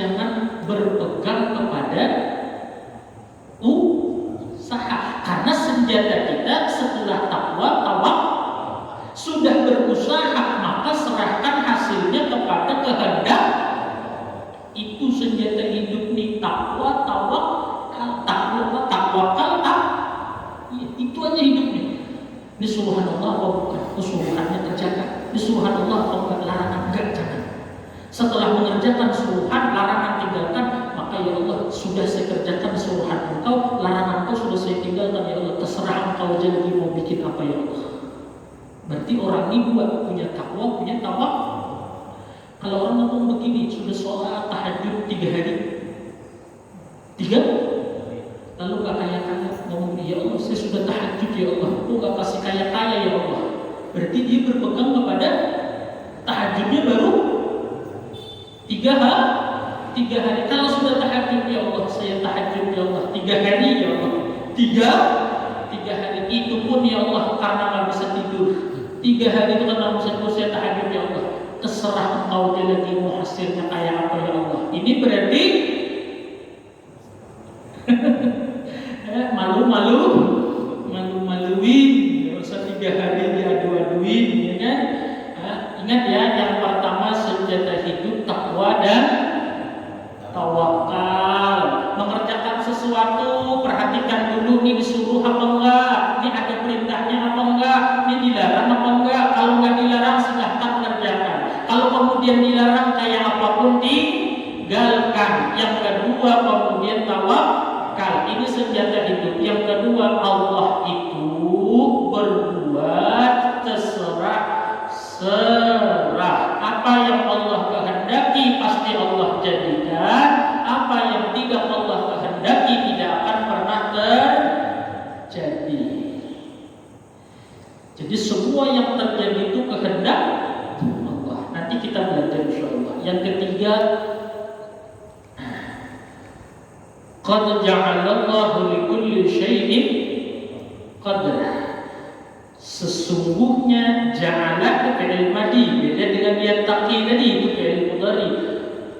jangan berpegang kepada usaha. Karena senjata kita setelah takwa, sudah berusaha, maka serahkan hasilnya kepada kehendak. Itu senjata hidup nih, takwa, takwakal. Itu aja hidupnya. Ini subhanallah apa bukan? Suruhannya terjaga. Ini subhanallah apa bukan? Larangan enggak, jangan. Setelah mengerjakan suruhan, larangan tinggalkan, maka ya Allah, sudah saya kerjakan suruhan engkau, larangan engkau sudah saya tinggalkan ya Allah, terserah engkau jadi mau bikin apa ya Allah. Berarti orang ini punya takwa, punya tawakal. Kalau orang ngomong begini, sudah sholat tahajud 3 hari, 3, lalu gak kaya-kaya, ngomong ya Allah, saya sudah tahajud ya Allah, aku gak kasih kaya-kaya ya Allah. Berarti dia berpegang kepada tahajudnya baru 3 hari. Kalau sudah tahajud ya Allah, saya tahajud ya Allah 3 hari ya Allah, 3 hari itu pun ya Allah karena gak bisa tidur. 3 hari itu karena bisa tidur, saya tahajud ya Allah. Terserah engkau dia lagi mau hasilnya kayak apa ya Allah. Ini berarti malu-maluin. Gak usah 3 hari diadu-aduin, ya kan? Ingat ya, yang pertama senjata hidup takwa dan tawakal. Mengerjakan sesuatu, perhatikan dulu ini disuruh apa enggak, ini ada perintahnya apa enggak, ini dilarang apa enggak. Kalau enggak dilarang silahkan kerjakan. Kalau kemudian dilarang kayak apapun tinggalkan. Yang kedua kemudian tawakal. Ini senjata hidup. Yang kedua, Allah itu berbuat terserah. Apa yang Allah kehendaki pasti Allah jadikan. Apa yang tidak Allah kehendaki tidak akan pernah terjadi. Jadi semua yang terjadi itu kehendak Allah. Nanti kita belajar insyaallah. Yang ketiga, qad ja'alallahu likulli syai'in qadra. Sesungguhnya ja'ala fi'il madi, beda dengan yattaqi tadi, itu fi'il mudhari.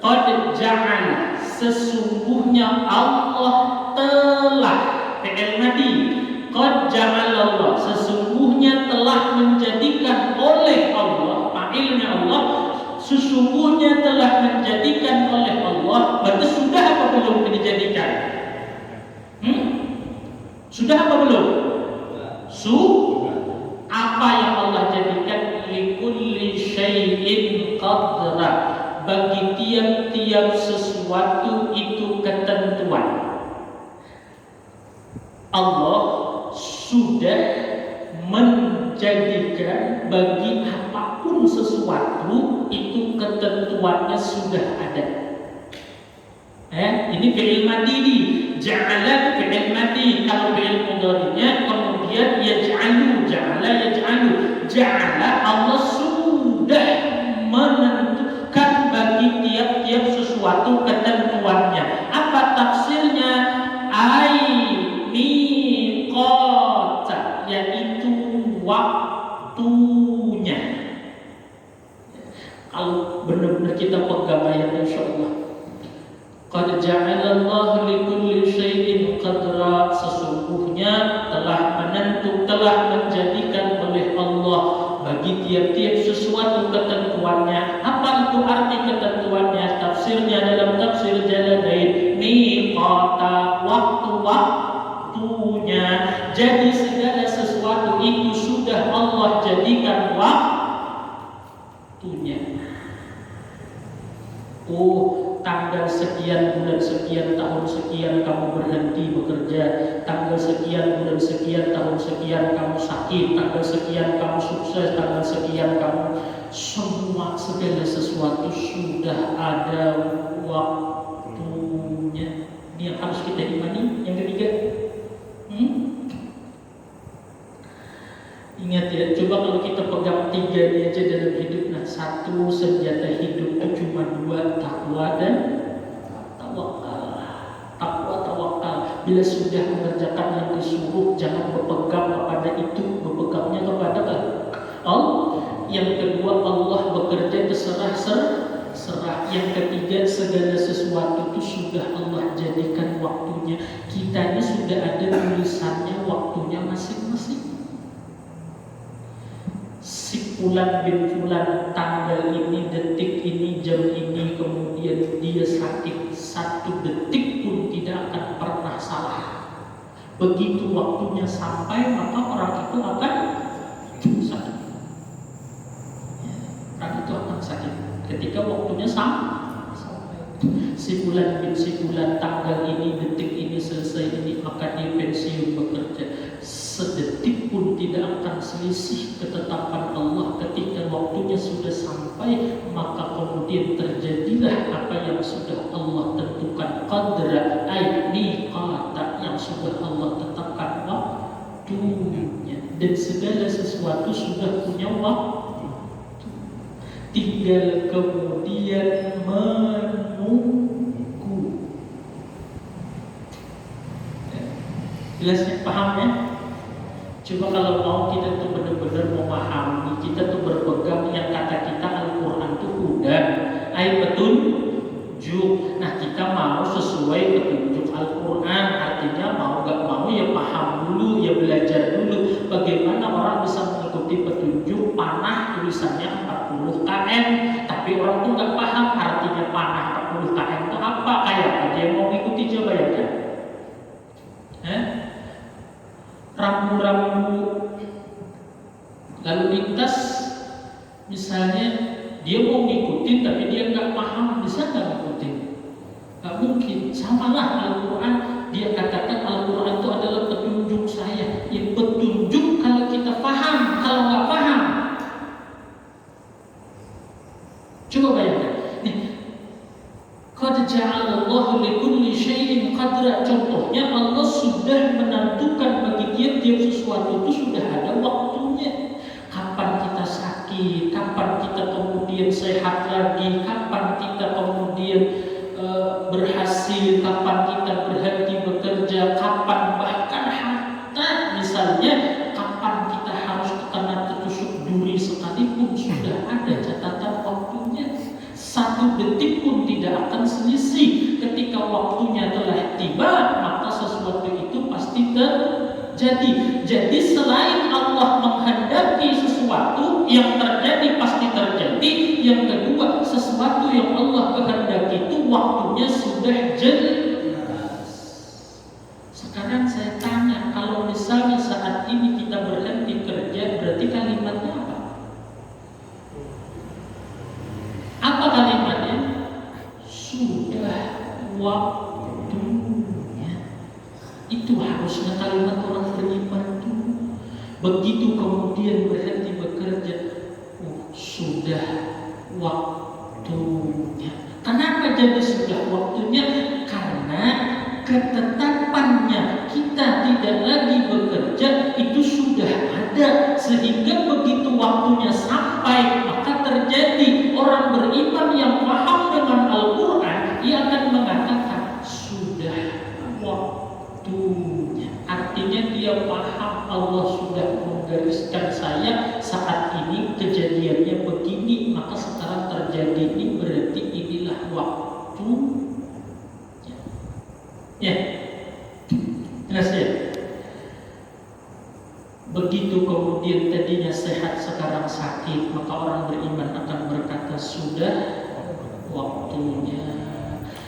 Qad ja'ala, sesungguhnya Allah telah, fi'il madi. Qad ja'alallah, sesungguhnya telah menjadikan oleh Allah, fa'ilnya Allah, sesungguhnya telah menjadikan oleh Allah. Berarti sudah apa belum dijadikan? Sudah apa belum? Apa yang Allah jadikan? Likulli syai'in qadra, bagi tiap-tiap sesuatu itu ketentuan. Allah sudah menjadikan bagi apapun sesuatu itu ketentuannya sudah ada. Ini fi'il madi di ja'ala fi'il madi. Kalau fi'il mudhari'nya kemudian yaj'alu, ja'ala Allah sudah menentukan bagi tiap-tiap sesuatu ketentuannya. Apa tafsirnya? Miqata, yaitu waktunya. Kalau benar-benar kita pegang ayat insyaallah. Qad ja'alallahu likulli syai'in qadra, sesungguhnya telah menjadikan oleh Allah bagi tiap-tiap sesuatu ketentuannya. Apa itu arti ketentuannya? Tafsirnya dalam tafsir Jalalain, miqata, waktunya. Jadi segala sesuatu itu sudah Allah jadikan waktunya. Tanggal sekian, bulan sekian, tahun sekian kamu berhenti bekerja. Tanggal sekian, bulan sekian, tahun sekian kamu sakit. Tanggal sekian kamu sukses. Tanggal sekian kamu, semua segala sesuatu sudah ada waktunya. Ini yang harus kita imani. Yang ketiga, ingat ya, coba kalau kita pegang 3 ini aja dalam hidup. Nah, 1 senjata hidup itu cuma 2, takwa dan tawakal. Takwa, tawakal. Bila sudah mengerjakan yang disuruh, jangan berpegang kepada itu, berpegangnya kepada Allah. Yang kedua, Allah bekerja terserah terserah. Yang ketiga, segala sesuatu itu sudah Allah jadikan waktunya. Kita ini sudah ada tulisannya waktunya masing-masing. Si fulan bin fulan tanggal ini, detik ini, jam ini, kemudian dia sakit, 1 detik pun tidak akan pernah salah. Begitu waktunya sampai, maka orang itu akan sakit. Orang itu akan sakit ketika waktunya sampai. Si bulan bin si bulan tanggal ini, detik ini, selesai ini, maka dia pensiun bekerja. Sedetik pun tidak akan selisih ketetapan Allah. Ketika waktunya sudah sampai, maka kemudian terjadilah apa yang sudah Allah tentukan. Qadra ay miqata, yang sudah Allah tetapkan waktunya. Dan segala sesuatu sudah punya waktu. Tinggal kemudian menunggu. Jelasnya, paham ya? Coba kalau mau kita tuh benar-benar memahami, kita tuh berpegang yang kata kita Al-Quran itu hudan, petunjuk. Nah, kita mau sesuai petunjuk Al-Quran, artinya mau gak mau ya paham dulu, ya belajar dulu. Bagaimana orang bisa mengikuti petunjuk panah tulisannya 40 km, tapi orang tuh gak paham artinya panah 40 km itu apa, kayak apa dia mau mengikuti, coba ya kan? Rambu-rambu lalu lintas misalnya, dia mau ngikutin tapi dia nggak paham, bisa nggak ngikutin? Nggak mungkin. Samalah Al-Quran, dia katakan Al-Quran itu adalah petunjuk saya. Ya petunjuk kalau kita paham, kalau nggak paham, coba bayangkan nih, qad ja'alallahu likulli syai'in qadra. Contohnya, Allah sudah menentukan bagi tiap sesuatu itu sudah ada waktunya. Kapan kita sakit, kapan kita kemudian sehat lagi, kapan kita kemudian berhasil, kapan kita berhenti bekerja, kapan bahkan hatta misalnya kapan kita harus terkena tertusuk duri sekalipun sudah ada catatan waktunya. 1 detik pun tidak akan selisih. Ketika waktunya telah tiba, maka sesuatu itu pasti terjadi. Jadi selain Allah menghendaki sesuatu, yang terjadi pasti terjadi. Yang kedua, sesuatu yang Allah kehendaki itu waktunya sudah jelas. Sekarang saya tanya, kalau misalnya saat ini kita berhenti kerja, berarti kalimatnya apa? Apa kalimatnya? Sudah waktunya. Itu harusnya kalimat orang beriman itu. Begitu kemudian berhenti bekerja, sudah waktunya. Kenapa jadi sudah waktunya? Karena ketetapannya kita tidak lagi bekerja itu sudah ada, sehingga begitu waktunya sampai maka terjadi. Orang beriman yang paham dengan Al-Quran, ia akan mengatakan sudah waktunya. Artinya dia paham Allah sudah menggariskan saya saat ini kejadiannya begini, maka sekarang terjadi ini berarti inilah waktunya. Ya, jelas ya. Begitu kemudian tadinya sehat sekarang sakit, maka orang beriman akan berkata sudah waktunya.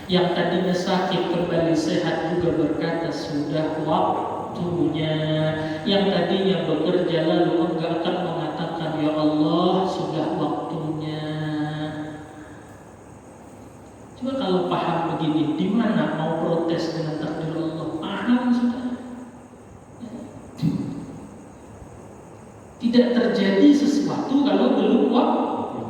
Yang tadinya sakit kembali sehat juga berkata sudah waktunya. Yang tadinya bekerja lalu enggak akan mengatakan ya Allah sudah waktunya. Coba kalau paham begini, di mana mau protes dengan takdir Allah? Paham sudah. Tidak terjadi sesuatu kalau belum waktu.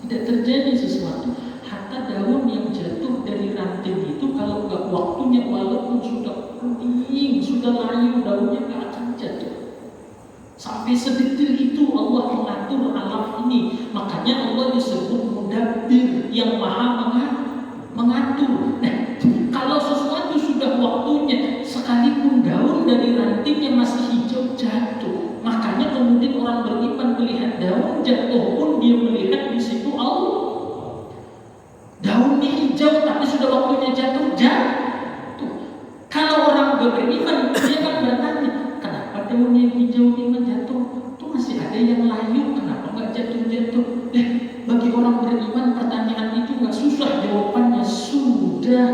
Tidak terjadi sesuatu. Hatta daun yang jatuh dari ranting itu kalau nggak waktunya, walaupun sudah kuning, sudah layu, daunnya nggak akan jatuh. Sampai sedetil itu Allah mengatur alam ini. Makanya Allah disebut mudabbir, yang maha mengatur. Nah, kalau sesuatu sudah waktunya, sekalipun daun dari rantingnya masih hijau jatuh, makanya kemudian kemudian orang beriman melihat daun jatuh pun dia melihat di situ Allah. Daunnya hijau tapi sudah waktunya jatuh. Kalau orang beriman dia kan bertanya, kenapa daunnya hijau ini jatuh? Tuh masih ada yang layu, kenapa nggak jatuh-jatuh? Bagi orang beriman pertanyaan itu nggak susah jawabannya, sudah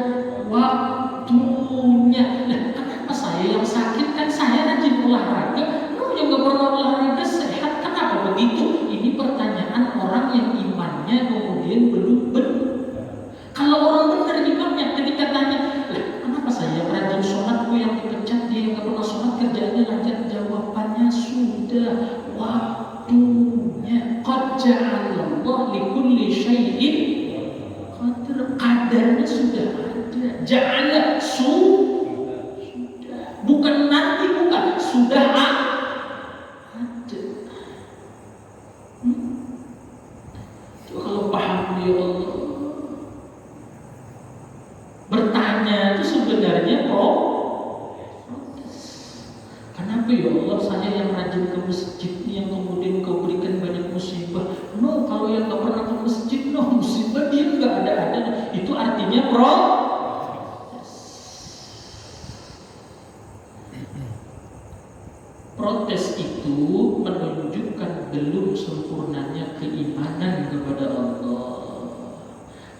waktunya. Kenapa saya yang sakit kan saya rajin olahraga, yang nggak pernah olahraga sehat, kenapa begitu? Ini pertanyaan orang yang imannya kemudian belum benar. Kalau orang benar imannya ketika tanya, kenapa saya rajin sholat yang dipecat, dia yang nggak pernah sholat kerjaannya lancar, jawabannya sudah waktunya. Qad ja'alallahu likulli syai'in qadar, kadarnya sudah ada. Ja'ala sudah, bukan nanti, bukan, sudah ada. Kalau paham ya Allah. Bertanya itu sebenarnya protes. Kenapa ya Allah saya yang rajin ke masjid yang kemudian kau berikan banyak musibah? No, kalau yang gak pernah ke masjid, no, musibah dia nggak ada. Itu artinya protes itu menunjukkan belum sempurnanya keimanan kepada Allah.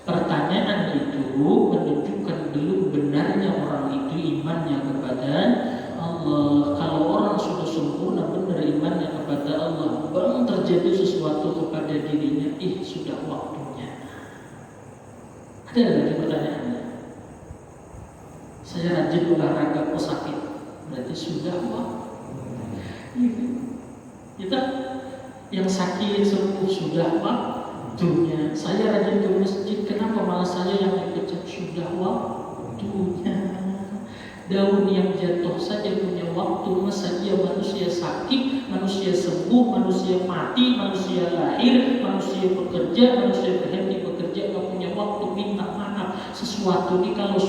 Pertanyaan itu menunjukkan belum benarnya orang itu imannya kepada Allah. Kalau orang sudah sempurna benar imannya kepada Allah, baru terjadi sesuatu kepada dirinya, sudah waktunya. Ada lagi pertanyaannya? Saya rajin olahraga kok sakit, berarti sudah waktunya. Kita yang sakit sembuh sudah waktunya. Saya rajin ke masjid, kenapa malah saya yang dipecat? Sudah waktunya. Daun yang jatuh saja punya waktu, masa dia manusia sakit, manusia sembuh, manusia mati, manusia lahir, manusia bekerja, manusia berhenti bekerja, nggak punya waktu minta maaf. Sesuatu ini kalau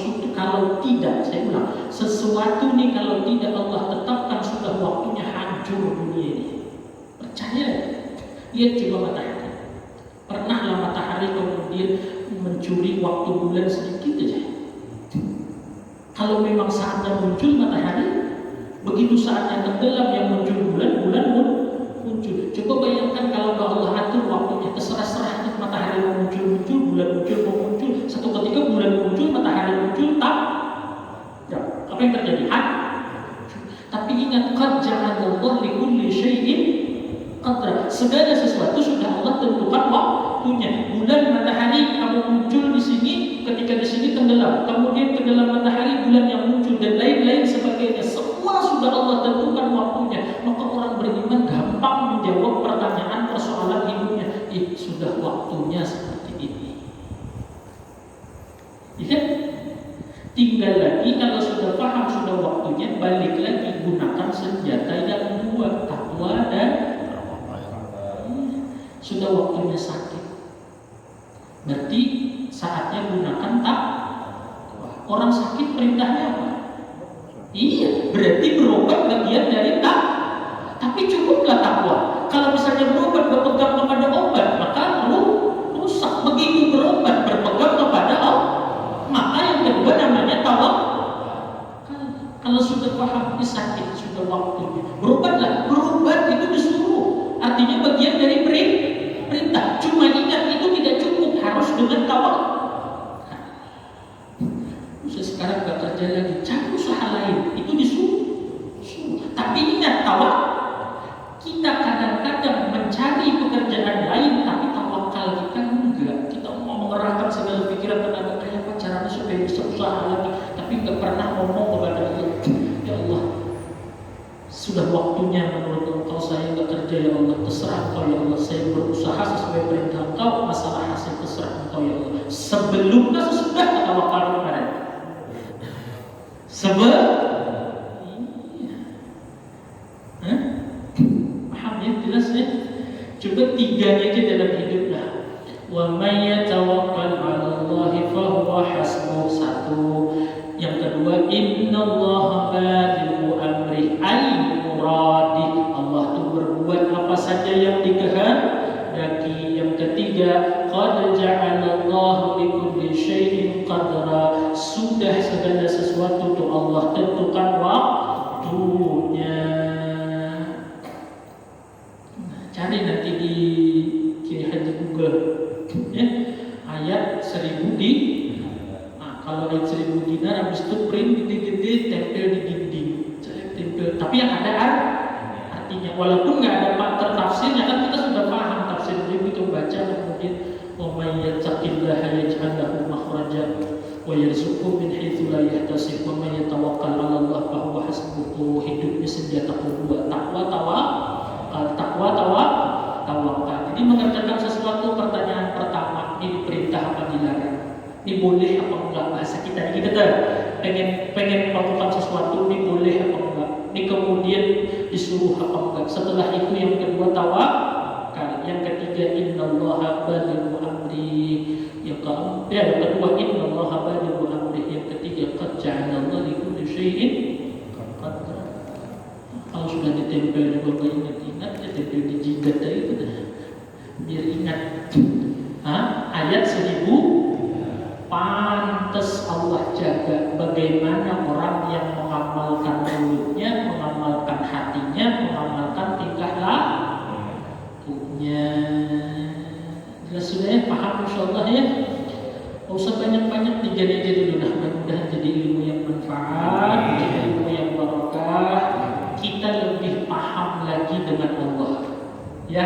tidak, saya ulang, sesuatu ini kalau tidak Allah tetapkan sudah waktunya, hancur dunia ini. Percaya? Lihat coba matahari. Pernahlah matahari kemudian mencuri waktu bulan sedikit aja. Kalau memang saatnya muncul matahari, begitu saatnya tenggelam yang muncul bulan muncul. Coba bayangkan kalau Allah atur waktunya, terserah-serahnya matahari mau muncul, bulan muncul, satu ketika bulan muncul, matahari muncul, apa yang terjadi? Tapi ingat, qad ja'alallahu likulli syai'in qadra. Segala sesuatu sudah Allah tentukan waktunya. Bulan, matahari kamu muncul di sini, ketika di sini tenggelam, kemudian tenggelam matahari, bulan yang muncul dan lain-lain sebagainya. Semua sudah Allah tentukan waktunya. Maka orang beriman gampang menjawab pertanyaan persoalan hidupnya. Sudah waktunya seperti ini. Ya? Tinggal lagi kalau sudah paham sudah waktunya, balik lagi gunakan senjata yang dua, takwa dan sudah waktunya sakit. Berarti saatnya gunakan takwa. Orang sakit perintahnya apa? Iya, berarti berobat bagian dari takwa. Tapi cukuplah takwa. Kalau misalnya berobat berpegang kepada obat, maka rusak. Begitu berobat berpegang kepada obat, maka yang kedua namanya tawakal. Kalau sudah paham ini sakit, sudah waktunya berobatlah. Berobat itu disuruh, artinya bagian dari perintah. Cuma ingat itu tidak cukup, harus dengan tawakal. Saya sekarang gak kerja lagi, cari usaha lain, itu disuruh. Tapi ingat tawakal. Kita kadang-kadang mencari pekerjaan lain, tapi tawakal kita enggak. Kita mau mengerahkan segala pikiran tenaga, kayak apa caranya supaya bisa usaha lagi, tapi nggak pernah ngomong kepada Allah, ya Allah, sudah waktunya menurut Engkau saya nggak kerja ya Allah, terserah Engkau ya Allah, saya berusaha sesuai perintah Engkau, masalah hasil terserah Engkau ya Allah. Sebelumnya sesudah tawakal kemarin. Paham ya, jelas ya. Coba tiganya aja dalam hidup dah. Wa may yatawakkal 'ala Allahi fa huwa hasbuh. Satu. Yang kedua, innallaha balighu amri ay muradi. Allah tuh berbuat saja yang dikehendaki. Yang ketiga, qad ja'alallahu likulli syai'in qadra. Sudah segala sesuatu itu Allah tentukan waktunya. Cari nanti di Kiai Haji Google ya, ayat 1000 di kalau ayat 1000 dinar habis itu print gede-gede tempel di dinding, tempel. Tapi yang ada artinya, walaupun nggak ada tafsirnya kan kita sudah paham tafsirnya, kita baca kemudian wa may yattaqillaha yaj'al lahu makhraja wa yarzuqhu min haitsu la yahtasib wa may yatawakkal 'ala Allah fa huwa hasbuh. Hidupnya senjata kedua, takwa tawakal. Jadi mengerjakan sesuatu, pertanyaan pertama, ini diperintah apa dilarang? Ini boleh apa enggak? Bahasa kita tuh pengen melakukan sesuatu, ini boleh apa enggak? Ini kemudian disuruh apa enggak? Setelah itu yang kedua tawakal, yang ketiga innallaha balighu amri, yang kedua innallaha balighu amri, yang ketiga qad ja'alallahu likulli syai'in qadra. Kalau sudah ditempel juga nggak ingat, ya tempel di jidat itu dah, biar ingat. Ayat 1000 pantas Allah jaga bagaimana orang yang mengamalkan mulutnya, mengamalkan hatinya, mengamalkan tingkah lakunya. Jelas sudah ya, paham insyaallah ya. Gak usah banyak-banyak, 3 aja dulu. Nah, mudah-mudahan jadi ilmu yang manfaat, jadi ilmu yang barokah. Kita lebih paham lagi dengan Allah. Ya,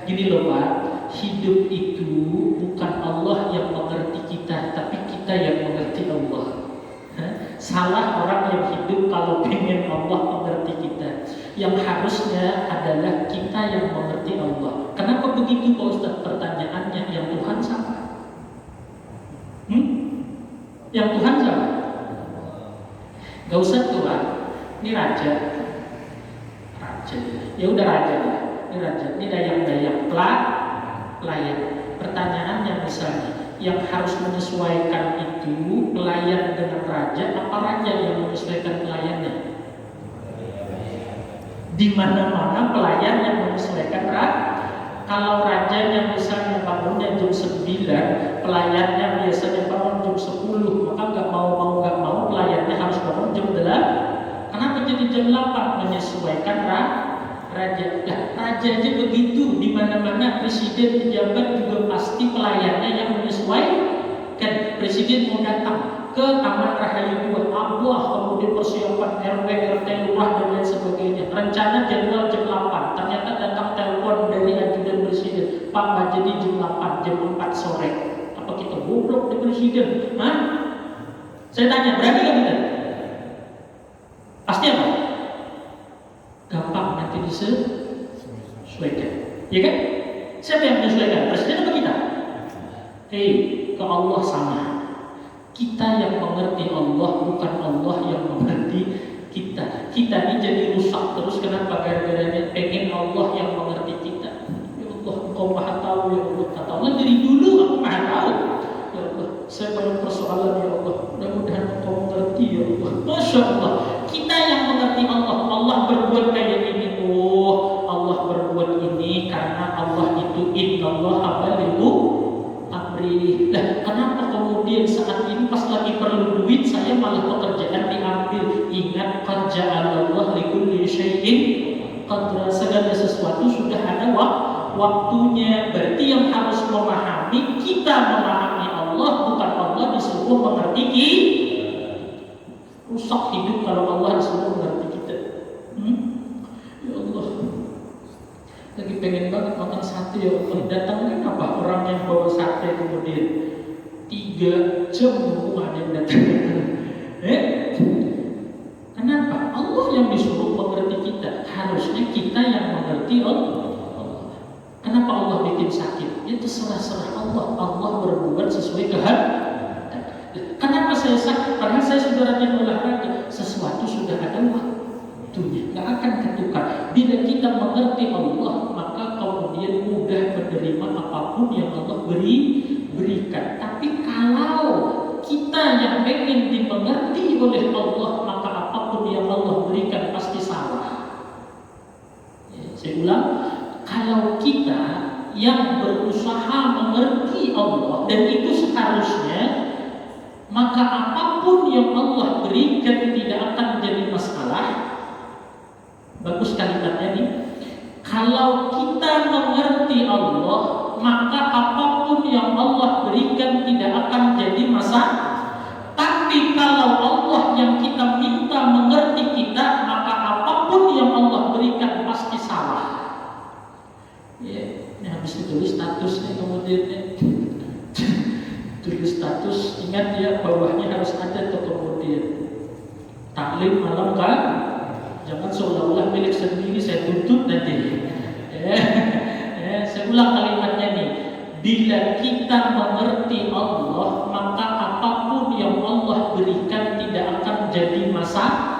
gini loh Pak, hidup itu bukan Allah yang mengerti kita, tapi kita yang mengerti Allah. Salah orang yang hidup kalau pengen Allah mengerti kita. Yang harusnya adalah kita yang mengerti Allah. Kenapa begitu Pak Ustaz? Pertanyaannya, yang Tuhan sama? Yang Tuhan sama? Gak usah Tuhan, ini raja. Ya udah raja lah, ini raja, ini dayang-dayang pelayan. Pertanyaannya misalnya, yang harus menyesuaikan itu pelayan dengan raja, apa raja yang menyesuaikan pelayannya? Di mana-mana pelayan yang menyesuaikan raja. Kalau rajanya misalnya bangunnya jam 9, pelayannya biasanya bangun jam 10, maka nggak mau pelayannya harus bangun jam 8. Kenapa jadi jam 8? Menyesuaikan raja. Nah, raja aja begitu, di mana-mana presiden pejabat juga pasti pelayannya yang menyesuaikan. Presiden mau datang ke Taman Rahayu 2, kemudian persiapan RW, RT, lurah dan lain sebagainya. Rencana jadwal jam 8, ternyata datang telepon dari ajudan presiden, Pak nggak jadi jam 8, jam 4 sore. Apa kita goblok di presiden? Saya tanya, berani nggak kita? Pasti apa? Gampang nanti disesuaikan, ya kan? Siapa yang menyesuaikan? Presiden atau kita? Ke Allah sama. Kita yang mengerti Allah, bukan Allah yang mengerti kita. Kita ini jadi rusak terus. Kenapa? Gara-garanya pengen Allah yang mengerti kita. Ya Allah, Engkau maha tahu. Ya Allah, kata Allah dari dulu aku maha tahu. Ya Allah, saya banyak persoalan. Ya Allah, mudah-mudahan Engkau mengerti. Ya Allah, Masya Allah. Kita yang mengerti Allah. Allah berbuat kayak ini. Oh, Allah berbuat ini karena Allah itu innallaha balighu amri. Nah, kenapa kemudian saat ini pas lagi perlu duit saya malah pekerjaan diambil? Ingat, qad ja'alallahu likulli syai'in qadra. Segala sesuatu sudah ada waktunya. Berarti yang harus memahami, kita memahami Allah, bukan Allah disuruh mengerti kita. Rusak hidup kalau Allah disuruh mengerti kita. Ya Allah, lagi pengen banget makan sate. Ya Allah, datangkan apa orang yang bawa sate kemudian 3 jam nunggu ada yang datang. Kenapa? Allah yang disuruh mengerti kita. Harusnya kita yang mengerti Allah. Kenapa Allah bikin sakit? Itu serah-serah Allah. Allah berbuat sesuai kehendak. Kenapa saya sakit? Karena saya sudah rajin olahraga. Sesuatu sudah ada waktunya, nggak akan ketukar. Bila kita mengerti Allah, maka kemudian mudah menerima apapun yang Allah berikan. Tapi kalau kita yang pengen dimengerti oleh Allah, maka apapun yang Allah berikan pasti salah. Saya ulang, kalau kalau kita yang berusaha mengerti Allah, dan itu seharusnya, maka apapun yang Allah berikan tidak akan menjadi masalah. Bagus kalimatnya nih. Kalau kita mengerti Allah, maka apapun yang Allah berikan tidak akan jadi masalah. Tapi kalau Allah yang kita minta mengerti kita, maka apapun yang Allah berikan pasti salah. Ya, ini habis ditulis statusnya kemudian tulis status, ingat ya bawahnya harus ada tuh kemudian taklim malam kan, jangan seolah-olah milik sendiri saya tuntut nanti. Saya ulang kalimatnya nih. Bila kita mengerti Allah, maka apapun yang Allah berikan tidak akan jadi masalah.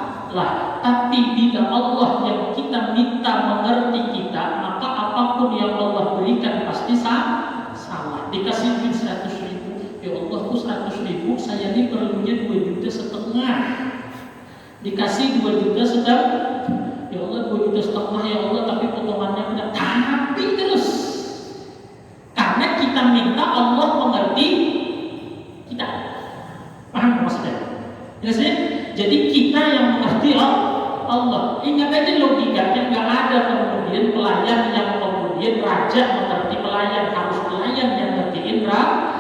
Tapi bila Allah yang kita minta mengerti kita, maka apapun yang Allah berikan pasti salah. Dikasih duit 100.000, ya Allah tuh 100.000, saya ini perlunya 2,5 juta. Dikasih 2 juta sedang, ya Allah 2,5 juta ya Allah, tapi potongannya tidak. Tapi terus karena kita minta Allah mengerti kita. Paham maksudnya? Jelas ya? Jadi kita yang mengerti Allah. Ingat aja logikanya, nggak ada kemudian pelayan yang kemudian raja mengerti pelayan, harus pelayan yang ngertiin raja.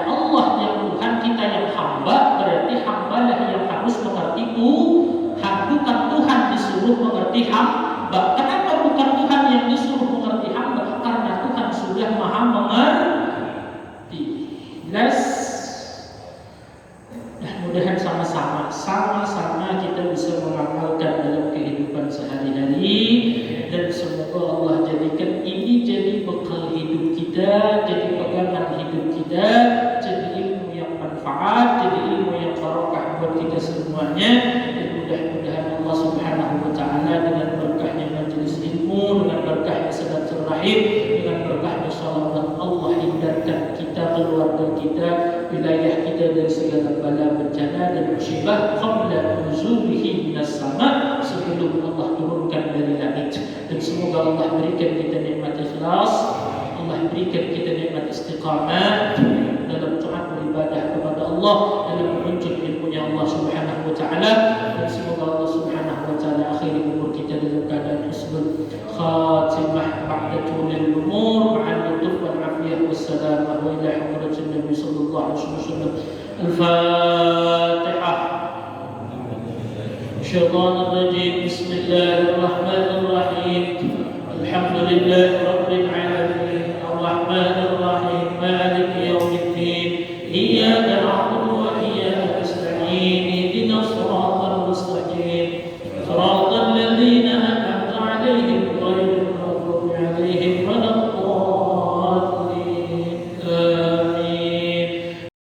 Allah yang Tuhan, kita yang hamba, berarti hambalah yang harus mengerti Tuhan. Bukan Tuhan disuruh mengerti hamba. Kenapa bukan Tuhan yang disuruh mengerti hamba? Karena Tuhan sudah maha mengerti. Jelas? Mudah-mudahan sama-sama kita bisa mengamalkan dalam kehidupan sehari-hari, dan semoga Allah jadikan ini jadi bekal hidup kita, jadi pegangan hidup kita, jadi ilmu yang manfaat, jadi ilmu yang barokah buat kita semuanya. Dan mudah-mudahan Allah Subhanahu wa taala dengan berkahnya majelis ilmu, dengan berkahnya silaturahim, dengan berkahnya shalawat, Allah hindarkan kita, keluarga kita, wilayah kita dari segala bala bencana dan musibah qabla nuzulihi minas sama, sebelum Allah turunkan dari langit. Dan semoga Allah berikan kita nikmat ikhlas, Allah berikan kita nikmat istiqamah dalam taat beribadah kepada Allah, dalam menuntut ilmunya Allah Subhanahu wa taala. Dan semoga Allah Subhanahu wa taala akhiri umur kita dalam keadaan husnul khatimah ba'da tulil umur ma'al lutuf wal afiyah wassalamah wa ila hadratin Nabi sallallahu alaihi wasallam. Al-Fatihah. Syaitanir rajim. Bismillahirrahmanirrahim. Alhamdulillahirabbil alamin.